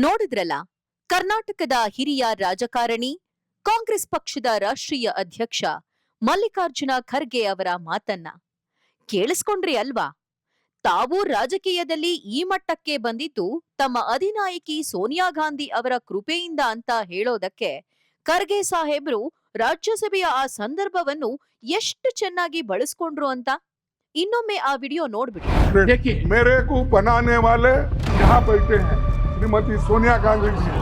ನೋಡಿದ್ರಲ್ಲ, ಕರ್ನಾಟಕದ ಹಿರಿಯ ರಾಜಕಾರಣಿ, ಕಾಂಗ್ರೆಸ್ ಪಕ್ಷದ ರಾಷ್ಟ್ರೀಯ ಅಧ್ಯಕ್ಷ ಮಲ್ಲಿಕಾರ್ಜುನ ಖರ್ಗೆ ಅವರ ಮಾತನ್ನ ಕೇಳಿಸ್ಕೊಂಡ್ರಿ ಅಲ್ವಾ? ತಾವು ರಾಜಕೀಯದಲ್ಲಿ ಈ ಮಟ್ಟಕ್ಕೆ ಬಂದಿದ್ದು ತಮ್ಮ ಅಧಿನಾಯಕಿ ಸೋನಿಯಾ ಗಾಂಧಿ ಅವರ ಕೃಪೆಯಿಂದ ಅಂತ ಹೇಳೋದಕ್ಕೆ ಖರ್ಗೆ ಸಾಹೇಬ್ರು ರಾಜ್ಯಸಭೆಯ ಆ ಸಂದರ್ಭವನ್ನು ಎಷ್ಟು ಚೆನ್ನಾಗಿ ಬಳಸ್ಕೊಂಡ್ರು ಅಂತ ಇನ್ನೊಮ್ಮೆ ಆ ವಿಡಿಯೋ ನೋಡ್ಬಿಡಿ. देखिए मेरे को बनाने वाले यहाँ बैठे हैं श्रीमती सोनिया गांधी जी।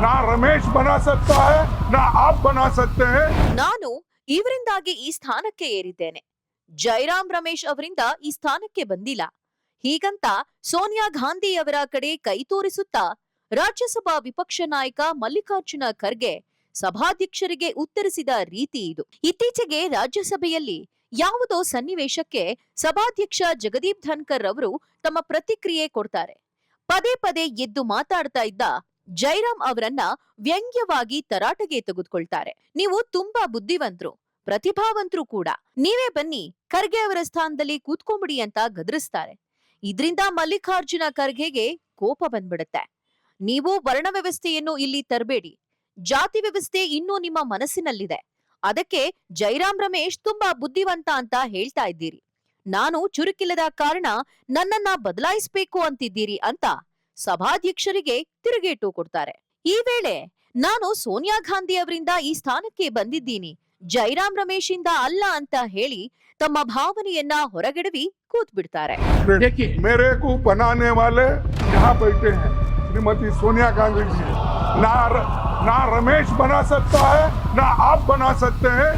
ना रमेश बना सकता है ना आप बना सकते हैं। ನಾನು ಇವರಿಂದಾಗಿ ಈ ಸ್ಥಾನಕ್ಕೆ ಏರಿದ್ದೇನೆ, ಜೈರಾಮ್ ರಮೇಶ್ ಅವರಿಂದ ಈ ಸ್ಥಾನಕ್ಕೆ ಬಂದಿಲ್ಲ, ಹೀಗಂತ ಸೋನಿಯಾ ಗಾಂಧಿ ಅವರ ಕಡೆ ಕೈ ತೋರಿಸುತ್ತಾ ರಾಜ್ಯಸಭಾ ವಿಪಕ್ಷ ನಾಯಕ ಮಲ್ಲಿಕಾರ್ಜುನ ಖರ್ಗೆ ಸಭಾಧ್ಯಕ್ಷರಿಗೆ ಉತ್ತರಿಸಿದ ರೀತಿ ಇದು. ಇತ್ತೀಚೆಗೆ ರಾಜ್ಯಸಭೆಯಲ್ಲಿ ಯಾವುದೋ ಸನ್ನಿವೇಶಕ್ಕೆ ಸಭಾಧ್ಯಕ್ಷ ಜಗದೀಪ್ ಧನ್ಕರ್ ಅವರು ತಮ್ಮ ಪ್ರತಿಕ್ರಿಯೆ ಕೊಡ್ತಾರೆ. ಪದೇ ಪದೇ ಎದ್ದು ಮಾತಾಡ್ತಾ ಇದ್ದ ಜೈರಾಮ್ ಅವರನ್ನ ವ್ಯಂಗ್ಯವಾಗಿ ತರಾಟೆಗೆ ತೆಗೆದುಕೊಳ್ತಾರೆ. ನೀವು ತುಂಬಾ ಬುದ್ಧಿವಂತರು, ಪ್ರತಿಭಾವಂತರು ಕೂಡ, ನೀವೇ ಬನ್ನಿ ಖರ್ಗೆ ಅವರ ಸ್ಥಾನದಲ್ಲಿ ಕೂತ್ಕೊಂಡ್ಬಿಡಿ ಅಂತ ಗದರಿಸ್ತಾರೆ. ಇದ್ರಿಂದ ಮಲ್ಲಿಕಾರ್ಜುನ ಖರ್ಗೆಗೆ ಕೋಪ ಬಂದ್ಬಿಡುತ್ತೆ. ನೀವು ವರ್ಣ ವ್ಯವಸ್ಥೆಯನ್ನು ಇಲ್ಲಿ ತರಬೇಡಿ, ಜಾತಿ ವ್ಯವಸ್ಥೆ ಇನ್ನೂ ನಿಮ್ಮ ಮನಸ್ಸಿನಲ್ಲಿದೆ, ಅದಕ್ಕೆ ಜೈರಾಮ್ ರಮೇಶ್ ತುಂಬಾ ಬುದ್ಧಿವಂತ ಅಂತ ಹೇಳ್ತಾ ಇದ್ದೀರಿ, ನಾನು ಚುರುಕಿಲ್ಲದ ಕಾರಣ ನನ್ನನ್ನ ಬದಲಾಯಿಸಬೇಕು ಅಂತಿದ್ದೀರಿ ಅಂತ ಸಭಾಧ್ಯಕ್ಷರಿಗೆ ತಿರುಗೇಟು ಕೊಡ್ತಾರೆ. ಈ ವೇಳೆ ನಾನು ಸೋನಿಯಾ ಗಾಂಧಿ ಅವರಿಂದ ಈ ಸ್ಥಾನಕ್ಕೆ ಬಂದಿದ್ದೀನಿ, ಜೈರಾಮ್ ರಮೇಶ್ ಇಂದ ಅಲ್ಲ ಅಂತ ಹೇಳಿ ತಮ್ಮ ಭಾವನೆಯನ್ನ ಹೊರಗೆಡವಿ ಕೂತ್ ಬಿಡ್ತಾರೆ. देखिए मेरे को बनाने वाले यहाँ बैठे हैं श्रीमती सोनिया गांधी जी। ना रमेश बना सकता है ना आप बना सकते हैं।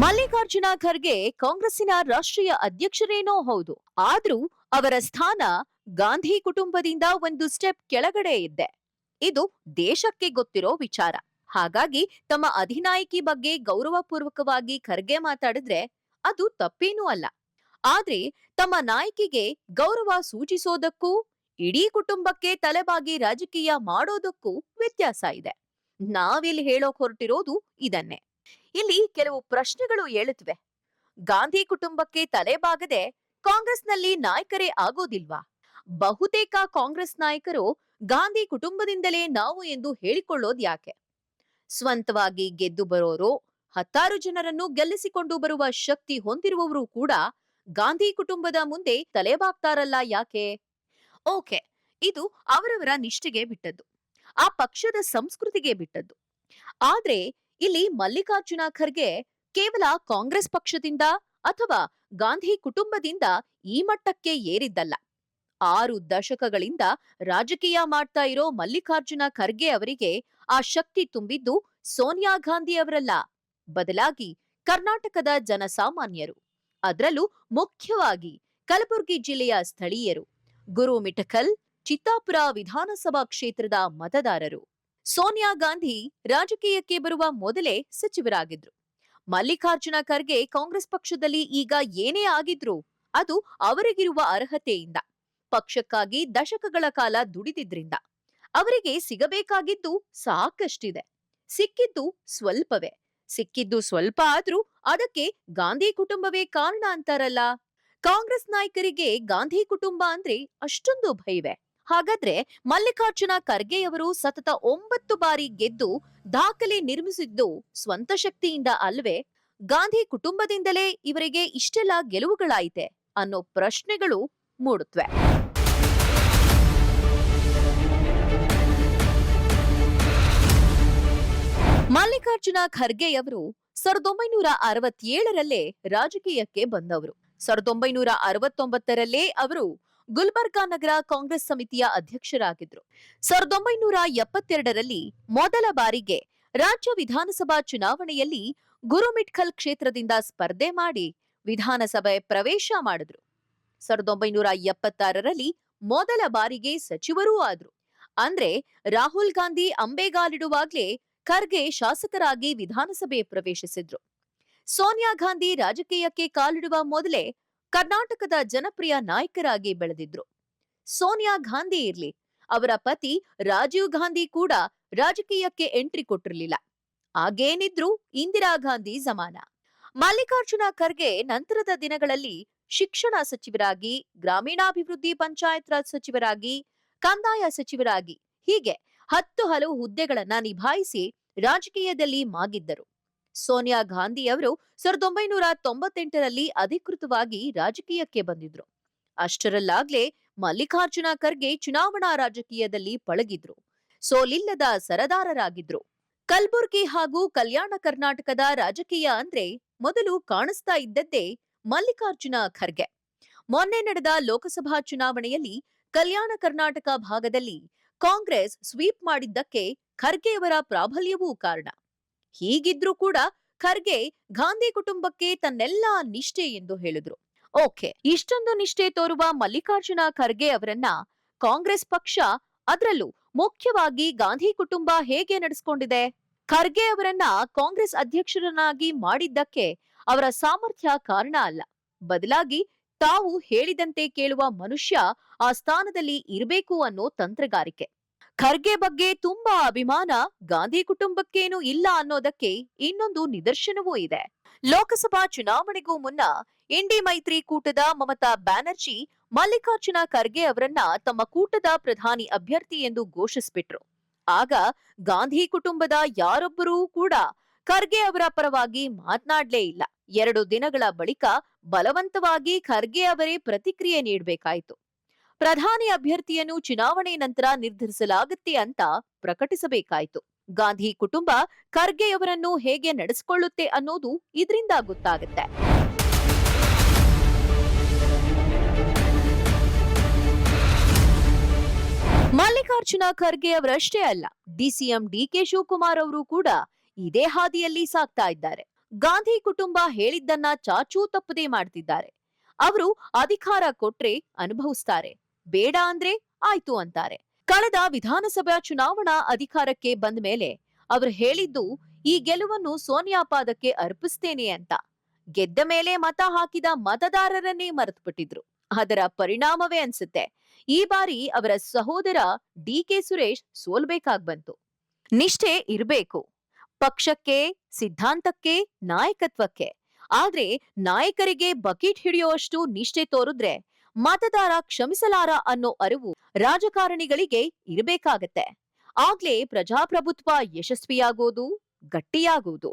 ಮಲ್ಲಿಕಾರ್ಜುನ ಖರ್ಗೆ ಕಾಂಗ್ರೆಸ್ಸಿನ ರಾಷ್ಟ್ರೀಯ ಅಧ್ಯಕ್ಷರೇನೋ ಹೌದು, ಆದ್ರೂ ಅವರ ಸ್ಥಾನ ಗಾಂಧಿ ಕುಟುಂಬದಿಂದ ಒಂದು ಸ್ಟೆಪ್ ಕೆಳಗಡೆ ಇದೆ. ಇದು ದೇಶಕ್ಕೆ ಗೊತ್ತಿರೋ ವಿಚಾರ. ಹಾಗಾಗಿ ತಮ್ಮ ಅಧಿನಾಯಕಿ ಬಗ್ಗೆ ಗೌರವಪೂರ್ವಕವಾಗಿ ಖರ್ಗೆ ಮಾತಾಡಿದ್ರೆ ಅದು ತಪ್ಪೇನೂ ಅಲ್ಲ. ಆದ್ರೆ ತಮ್ಮ ನಾಯಕಿಗೆ ಗೌರವ ಸೂಚಿಸೋದಕ್ಕೂ ಇಡೀ ಕುಟುಂಬಕ್ಕೆ ತಲೆಬಾಗಿ ರಾಜಕೀಯ ಮಾಡೋದಕ್ಕೂ ವ್ಯತ್ಯಾಸ ಇದೆ. ನಾವಿಲ್ಲಿ ಹೇಳೋಕ್ ಹೊರಟಿರೋದು ಇದನ್ನೇ. ಇಲ್ಲಿ ಕೆಲವು ಪ್ರಶ್ನೆಗಳು ಏಳುತ್ತವೆ. ಗಾಂಧಿ ಕುಟುಂಬಕ್ಕೆ ತಲೆಬಾಗದೆ ಕಾಂಗ್ರೆಸ್ನಲ್ಲಿ ನಾಯಕರೇ ಆಗೋದಿಲ್ವಾ? ಬಹುತೇಕ ಕಾಂಗ್ರೆಸ್ ನಾಯಕರು ಗಾಂಧಿ ಕುಟುಂಬದಿಂದಲೇ ನಾವು ಎಂದು ಹೇಳಿಕೊಳ್ಳೋದ್ ಯಾಕೆ? ಸ್ವಂತವಾಗಿ ಗೆದ್ದು ಬರೋರು, 10 ಜನರನ್ನು ಗೆಲ್ಲಿಸಿಕೊಂಡು ಬರುವ ಶಕ್ತಿ ಹೊಂದಿರುವವರು ಕೂಡ ಗಾಂಧಿ ಕುಟುಂಬದ ಮುಂದೆ ತಲೆಬಾಗ್ತಾರಲ್ಲ ಯಾಕೆ? ಓಕೆ, ಇದು ಅವರವರ ನಿಷ್ಠೆಗೆ ಬಿಟ್ಟದ್ದು, ಆ ಪಕ್ಷದ ಸಂಸ್ಕೃತಿಗೆ ಬಿಟ್ಟದ್ದು. ಆದ್ರೆ ಇಲ್ಲಿ ಮಲ್ಲಿಕಾರ್ಜುನ ಖರ್ಗೆ ಕೇವಲ ಕಾಂಗ್ರೆಸ್ ಪಕ್ಷದಿಂದ ಅಥವಾ ಗಾಂಧಿ ಕುಟುಂಬದಿಂದ ಈ ಮಟ್ಟಕ್ಕೆ ಏರಿದ್ದಲ್ಲ. 6 ದಶಕಗಳಿಂದ ರಾಜಕೀಯ ಮಾಡ್ತಾ ಇರೋ ಮಲ್ಲಿಕಾರ್ಜುನ ಖರ್ಗೆ ಅವರಿಗೆ ಆ ಶಕ್ತಿ ತುಂಬಿದ್ದು ಸೋನಿಯಾ ಗಾಂಧಿ ಅವರಲ್ಲ, ಬದಲಾಗಿ ಕರ್ನಾಟಕದ ಜನಸಾಮಾನ್ಯರು, ಅದರಲ್ಲೂ ಮುಖ್ಯವಾಗಿ ಕಲಬುರಗಿ ಜಿಲ್ಲೆಯ ಸ್ಥಳೀಯರು, ಗುರುಮಿಠಕಲ್, ಚಿತ್ತಾಪುರ ವಿಧಾನಸಭಾ ಕ್ಷೇತ್ರದ ಮತದಾರರು. ಸೋನಿಯಾ ಗಾಂಧಿ ರಾಜಕೀಯಕ್ಕೆ ಬರುವ ಮೊದಲೇ ಸಚಿವರಾಗಿದ್ರು. ಮಲ್ಲಿಕಾರ್ಜುನ ಖರ್ಗೆ ಕಾಂಗ್ರೆಸ್ ಪಕ್ಷದಲ್ಲಿ ಈಗ ಏನೇ ಆಗಿದ್ರು ಅದು ಅವರಿಗಿರುವ ಅರ್ಹತೆಯಿಂದ, ಪಕ್ಷಕ್ಕಾಗಿ ದಶಕಗಳ ಕಾಲ ದುಡಿದಿದ್ರಿಂದ. ಅವರಿಗೆ ಸಿಗಬೇಕಾಗಿದ್ದು ಸಾಕಷ್ಟಿದೆ, ಸಿಕ್ಕಿದ್ದು ಸ್ವಲ್ಪವೇ. ಸಿಕ್ಕಿದ್ದು ಸ್ವಲ್ಪ ಆದ್ರೂ ಅದಕ್ಕೆ ಗಾಂಧಿ ಕುಟುಂಬವೇ ಕಾರಣ ಅಂತಾರಲ್ಲ. ಕಾಂಗ್ರೆಸ್ ನಾಯಕರಿಗೆ ಗಾಂಧಿ ಕುಟುಂಬ ಅಂದ್ರೆ ಅಷ್ಟೊಂದು ಭಯವೇ? ಹಾಗಾದ್ರೆ ಮಲ್ಲಿಕಾರ್ಜುನ ಖರ್ಗೆಯವರು ಸತತ 9 ಬಾರಿ ಗೆದ್ದು ದಾಖಲೆ ನಿರ್ಮಿಸಿದ್ದು ಸ್ವಂತ ಶಕ್ತಿಯಿಂದ ಅಲ್ವೇ? ಗಾಂಧಿ ಕುಟುಂಬದಿಂದಲೇ ಇವರಿಗೆ ಇಷ್ಟೆಲ್ಲ ಗೆಲುವುಗಳಾಯಿತೆ ಅನ್ನೋ ಪ್ರಶ್ನೆಗಳು ಮೂಡುತ್ತವೆ. ಮಲ್ಲಿಕಾರ್ಜುನ ಖರ್ಗೆಯವರು 1967ರಲ್ಲೇ ರಾಜಕೀಯಕ್ಕೆ ಬಂದವರು. 1969ರಲ್ಲೇ ಅವರು ಗುಲ್ಬರ್ಗಾ ನಗರ ಕಾಂಗ್ರೆಸ್ ಸಮಿತಿಯ ಅಧ್ಯಕ್ಷರಾಗಿದ್ರು. 1972ರಲ್ಲಿ ಮೊದಲ ಬಾರಿಗೆ ರಾಜ್ಯ ವಿಧಾನಸಭಾ ಚುನಾವಣೆಯಲ್ಲಿ ಗುರುಮಿಠಕಲ್ ಕ್ಷೇತ್ರದಿಂದ ಸ್ಪರ್ಧೆ ಮಾಡಿ ವಿಧಾನಸಭೆ ಪ್ರವೇಶ ಮಾಡಿದ್ರು. 1976ರಲ್ಲಿ ಮೊದಲ ಬಾರಿಗೆ ಸಚಿವರೂ ಆದ್ರು. ಅಂದ್ರೆ ರಾಹುಲ್ ಗಾಂಧಿ ಅಂಬೆಗಾಲಿಡುವಾಗ್ಲೇ ಖರ್ಗೆ ಶಾಸಕರಾಗಿ ವಿಧಾನಸಭೆ ಪ್ರವೇಶಿಸಿದ್ರು. ಸೋನಿಯಾ ಗಾಂಧಿ ರಾಜಕೀಯಕ್ಕೆ ಕಾಲಿಡುವ ಮೊದಲೇ ಕರ್ನಾಟಕದ ಜನಪ್ರಿಯ ನಾಯಕರಾಗಿ ಬೆಳೆದಿದ್ರು. ಸೋನಿಯಾ ಗಾಂಧಿ ಇರ್ಲಿ, ಅವರ ಪತಿ ರಾಜೀವ್ ಗಾಂಧಿ ಕೂಡ ರಾಜಕೀಯಕ್ಕೆ ಎಂಟ್ರಿ ಕೊಟ್ಟಿರಲಿಲ್ಲ. ಆಗೇನಿದ್ರು ಇಂದಿರಾ ಗಾಂಧಿ ಜಮಾನ. ಮಲ್ಲಿಕಾರ್ಜುನ ಖರ್ಗೆ ನಂತರದ ದಿನಗಳಲ್ಲಿ ಶಿಕ್ಷಣ ಸಚಿವರಾಗಿ, ಗ್ರಾಮೀಣಾಭಿವೃದ್ಧಿ ಪಂಚಾಯತ್ ರಾಜ್ ಸಚಿವರಾಗಿ, ಕಂದಾಯ ಸಚಿವರಾಗಿ ಹೀಗೆ 10 ಹಲವು ಹುದ್ದೆಗಳನ್ನ ನಿಭಾಯಿಸಿ ರಾಜಕೀಯದಲ್ಲಿ ಮಾಗಿದ್ದರು. ಸೋನಿಯಾ ಗಾಂಧಿ ಅವರು 1998ರಲ್ಲಿ ಅಧಿಕೃತವಾಗಿ ರಾಜಕೀಯಕ್ಕೆ ಬಂದಿದ್ರು. ಅಷ್ಟರಲ್ಲಾಗ್ಲೇ ಮಲ್ಲಿಕಾರ್ಜುನ ಖರ್ಗೆ ಚುನಾವಣಾ ರಾಜಕೀಯದಲ್ಲಿ ಪಳಗಿದ್ರು. ಸೋಲಿಲ್ಲದ ಸರದಾರರಾಗಿದ್ರು. ಕಲ್ಬುರ್ಗಿ ಹಾಗೂ ಕಲ್ಯಾಣ ಕರ್ನಾಟಕದ ರಾಜಕೀಯ ಅಂದ್ರೆ ಮೊದಲು ಕಾಣಿಸ್ತಾ ಇದ್ದದ್ದೇ ಮಲ್ಲಿಕಾರ್ಜುನ ಖರ್ಗೆ. ಮೊನ್ನೆ ನಡೆದ ಲೋಕಸಭಾ ಚುನಾವಣೆಯಲ್ಲಿ ಕಲ್ಯಾಣ ಕರ್ನಾಟಕ ಭಾಗದಲ್ಲಿ ಕಾಂಗ್ರೆಸ್ ಸ್ವೀಪ್ ಮಾಡಿದ್ದಕ್ಕೆ ಖರ್ಗೆಯವರ ಪ್ರಾಬಲ್ಯವೂ ಕಾರಣ. ಹೀಗಿದ್ರೂ ಕೂಡ ಖರ್ಗೆ ಗಾಂಧಿ ಕುಟುಂಬಕ್ಕೆ ತನ್ನೆಲ್ಲಾ ನಿಷ್ಠೆ ಎಂದು ಹೇಳಿದ್ರು. ಓಕೆ, ಇಷ್ಟೊಂದು ನಿಷ್ಠೆ ತೋರುವ ಮಲ್ಲಿಕಾರ್ಜುನ ಖರ್ಗೆ ಅವರನ್ನ ಕಾಂಗ್ರೆಸ್ ಪಕ್ಷ, ಅದರಲ್ಲೂ ಮುಖ್ಯವಾಗಿ ಗಾಂಧಿ ಕುಟುಂಬ ಹೇಗೆ ನಡೆಸಿಕೊಂಡಿದೆ? ಖರ್ಗೆ ಅವರನ್ನ ಕಾಂಗ್ರೆಸ್ ಅಧ್ಯಕ್ಷರನ್ನಾಗಿ ಮಾಡಿದ್ದಕ್ಕೆ ಅವರ ಸಾಮರ್ಥ್ಯ ಕಾರಣ ಅಲ್ಲ, ಬದಲಾಗಿ ತಾವು ಹೇಳಿದಂತೆ ಕೇಳುವ ಮನುಷ್ಯ ಆ ಸ್ಥಾನದಲ್ಲಿ ಇರಬೇಕು ಅನ್ನೋ ತಂತ್ರಗಾರಿಕೆ. ಖರ್ಗೆ ಬಗ್ಗೆ ತುಂಬಾ ಅಭಿಮಾನ ಗಾಂಧಿ ಕುಟುಂಬಕ್ಕೇನು ಇಲ್ಲ ಅನ್ನೋದಕ್ಕೆ ಇನ್ನೊಂದು ನಿದರ್ಶನವೂ ಇದೆ. ಲೋಕಸಭಾ ಚುನಾವಣೆಗೂ ಮುನ್ನ ಇಂಡಿ ಮೈತ್ರಿ ಕೂಟದ ಮಮತಾ ಬ್ಯಾನರ್ಜಿ ಮಲ್ಲಿಕಾರ್ಜುನ ಖರ್ಗೆ ಅವರನ್ನ ತಮ್ಮ ಕೂಟದ ಪ್ರಧಾನಿ ಅಭ್ಯರ್ಥಿ ಎಂದು ಘೋಷಿಸಿಬಿಟ್ರು. ಆಗ ಗಾಂಧಿ ಕುಟುಂಬದ ಯಾರೊಬ್ಬರೂ ಕೂಡ ಖರ್ಗೆ ಅವರ ಪರವಾಗಿ ಮಾತನಾಡ್ಲೇ ಇಲ್ಲ. 2 ದಿನಗಳ ಬಳಿಕ ಬಲವಂತವಾಗಿ ಖರ್ಗೆ ಅವರೇ ಪ್ರತಿಕ್ರಿಯೆ ನೀಡಬೇಕಾಯಿತು. ಪ್ರಧಾನಿ ಅಭ್ಯರ್ಥಿಯನ್ನು ಚುನಾವಣೆ ನಂತರ ನಿರ್ಧರಿಸಲಾಗುತ್ತೆ ಅಂತ ಪ್ರಕಟಿಸಬೇಕಾಯಿತು. ಗಾಂಧಿ ಕುಟುಂಬ ಖರ್ಗೆಯವರನ್ನು ಹೇಗೆ ನಡೆಸಿಕೊಳ್ಳುತ್ತೆ ಅನ್ನೋದು ಇದರಿಂದ ಗೊತ್ತಾಗುತ್ತೆ. ಮಲ್ಲಿಕಾರ್ಜುನ ಖರ್ಗೆ ಅವರಷ್ಟೇ ಅಲ್ಲ, ಡಿಸಿಎಂ ಡಿಕೆ ಶಿವಕುಮಾರ್ ಅವರು ಕೂಡ ಇದೇ ಹಾದಿಯಲ್ಲಿ ಸಾಗ್ತಾ ಇದ್ದಾರೆ. ಗಾಂಧಿ ಕುಟುಂಬ ಹೇಳಿದ್ದನ್ನ ಚಾಚೂ ತಪ್ಪದೇ ಮಾಡ್ತಿದ್ದಾರೆ. ಅವರು ಅಧಿಕಾರ ಕೊಟ್ರೆ ಅನುಭವಿಸ್ತಾರೆ, ಬೇಡ ಅಂದ್ರೆ ಆಯ್ತು ಅಂತಾರೆ. ಕಳೆದ ವಿಧಾನಸಭಾ ಚುನಾವಣಾ ಅಧಿಕಾರಕ್ಕೆ ಬಂದ ಮೇಲೆ ಅವರು ಹೇಳಿದ್ದು ಈ ಗೆಲುವನ್ನು ಸೋನಿಯಾ ಪಾದಕ್ಕೆ ಅರ್ಪಿಸ್ತೇನೆ ಅಂತ. ಗೆದ್ದ ಮೇಲೆ ಮತ ಹಾಕಿದ ಮತದಾರರನ್ನೇ ಮರೆತುಬಿಟ್ಟಿದ್ರು. ಅದರ ಪರಿಣಾಮವೇ ಅನ್ಸುತ್ತೆ ಈ ಬಾರಿ ಅವರ ಸಹೋದರ ಡಿಕೆ ಸುರೇಶ್ ಸೋಲ್ಬೇಕಾಗ್ ಬಂತು. ನಿಷ್ಠೆ ಇರಬೇಕು, ಪಕ್ಷಕ್ಕೆ, ಸಿದ್ಧಾಂತಕ್ಕೆ, ನಾಯಕತ್ವಕ್ಕೆ. ಆದ್ರೆ ನಾಯಕರಿಗೆ ಬಕೀಟ್ ಹಿಡಿಯುವಷ್ಟು ನಿಷ್ಠೆ ತೋರಿದ್ರೆ ಮತದಾರ ಕ್ಷಮಿಸಲಾರ ಅನ್ನೋ ಅರಿವು ರಾಜಕಾರಣಿಗಳಿಗೆ ಇರಬೇಕಾಗತ್ತೆ. ಆಗ್ಲೇ ಪ್ರಜಾಪ್ರಭುತ್ವ ಯಶಸ್ವಿಯಾಗೋದು, ಗಟ್ಟಿಯಾಗೋದು.